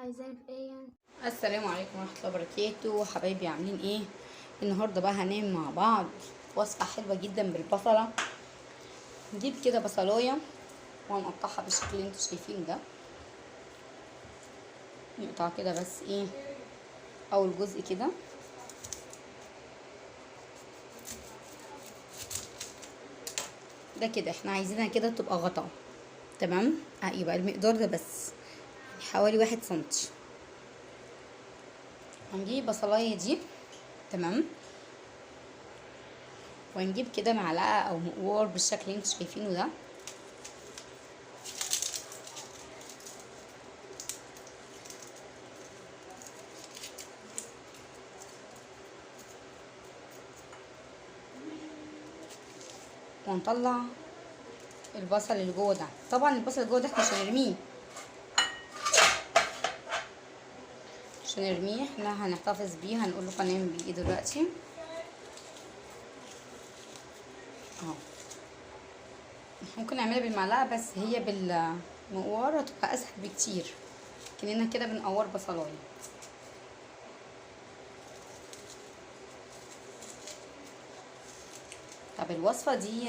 عايزاني في ايه يعني؟ السلام عليكم ورحمه الله وبركاته. حبايبي عاملين ايه؟ النهارده بقى هنعمل مع بعض وصفه حلوه جدا بالبصله. نجيب كده بصلايه وهنقطعها بالشكل اللي انتوا شايفينه ده. نقطع كده بس ايه اول جزء كده، ده كده احنا عايزينها كده تبقى غطا. تمام. يبقى المقدار ده بس حوالي 1 سنتي. هنجيب بصلايه دي. تمام. ونجيب كده معلقه او مقوار بالشكل اللي انتوا شايفينه ده. ونطلع البصل اللي جوه ده. طبعا البصل اللي جوه ده احنا مش هنرميه، احنا هنحتفظ بيه. هنقول له هنعمل بيه ايه دلوقتي اهو. ممكن نعملها بالمعلقه بس هي بالمقوار هتبقى اسهل بكتير، كأننا كده بنقور بصلايه. طب الوصفه دي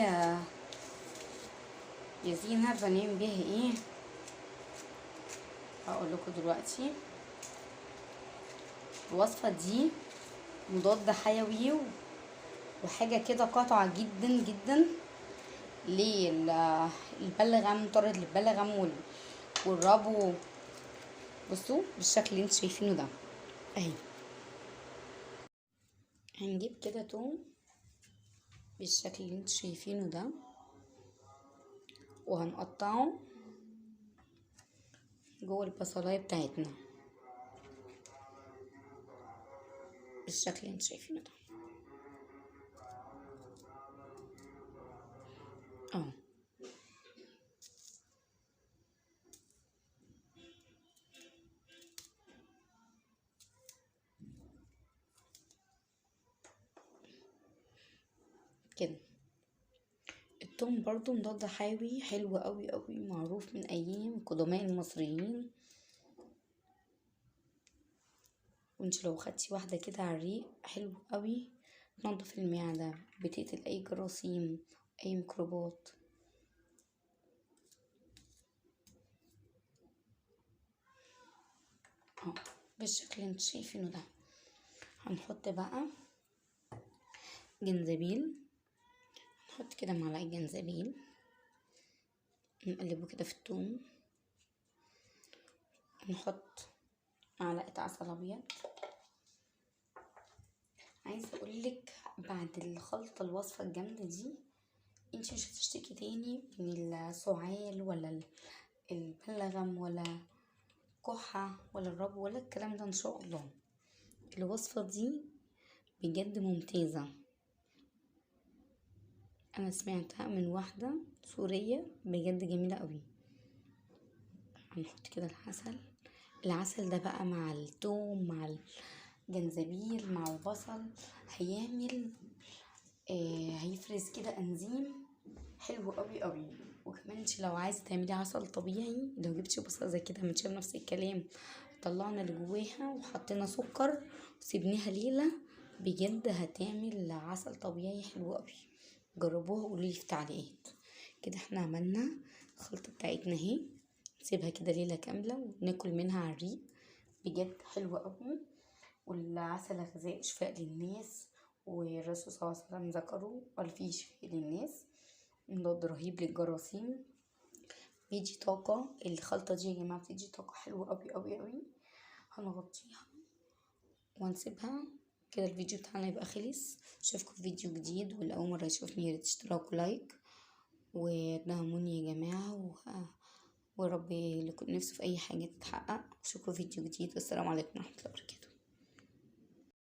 يا زينة بنعمل بيها ايه؟ هقول لكم دلوقتي. الوصفه دي مضاد حيوي وحاجه كده قاطعه جدا جدا للبلغم، طارد للبلغم والربو. بصوا بالشكل اللي انتوا شايفينه ده اهي. هنجيب كده توم بالشكل اللي انتوا شايفينه ده وهنقطعه جوه البصلايه بتاعتنا بالشكل اللي انتوا شايفينه ده اهو. كده التوم برضو مضاد حيوي حلو قوي قوي، معروف من ايام قدماء المصريين. وانت لو خدتي واحده كده على الريق حلو قوي، بتنضف المعده، بتقتل اي جراثيم اي ميكروبات اهو بالشكل اللي انتوا شايفينه ده. هنحط بقى جنزبيل، نحط كده معلقه جنزبيل، نقلبه كده في الثوم، نحط معلقه عسل ابيض. عايزه اقولك بعد الخلطه الوصفه الجامده دي انت مش هتشتكي تاني من السعال ولا البلغم ولا كحه ولا الربو ولا الكلام ده ان شاء الله. الوصفه دي بجد ممتازه، انا سمعتها من واحده سوريه بجد جميله قوي. هنحط كده العسل ده بقى مع الثوم مع الجنزبيل مع البصل هيعمل هيفرز كده انزيم حلو قوي قوي. وكمان انت لو عايزه تعملي عسل طبيعي، لو جبتي بصله زي كده من شام نفس الكلام، طلعنا اللي جواها وحطينا سكر وسيبناها ليله، بجد هتعمل عسل طبيعي حلو قوي. جربوها وقولولي في التعليقات. كده احنا عملنا الخلطه بتاعتنا اهي، نسيبها كده ليله كامله وناكل منها على الريق، بجد حلوه قوي. والعسل غذاء شفاء للناس، والرسول صلى الله عليه وسلم ذكره قال فيه شفاء للناس، مضاد رهيب للجراثيم، بيدي طاقة. الخلطة دي يا جماعة بتدي طاقة حلوة قوي قوي قوي. هنغطيها ونسيبها كده. الفيديو بتاعنا يبقى خلص. اشوفكم في فيديو جديد، واللي اول مرة يشوفني ياريت تشتركوا لايك ودعموني يا جماعة ورب اللي كنت نفسه في اي حاجة تتحقق. اشوفكم في فيديو جديد، والسلام عليكم ورحمة الله وبركاته.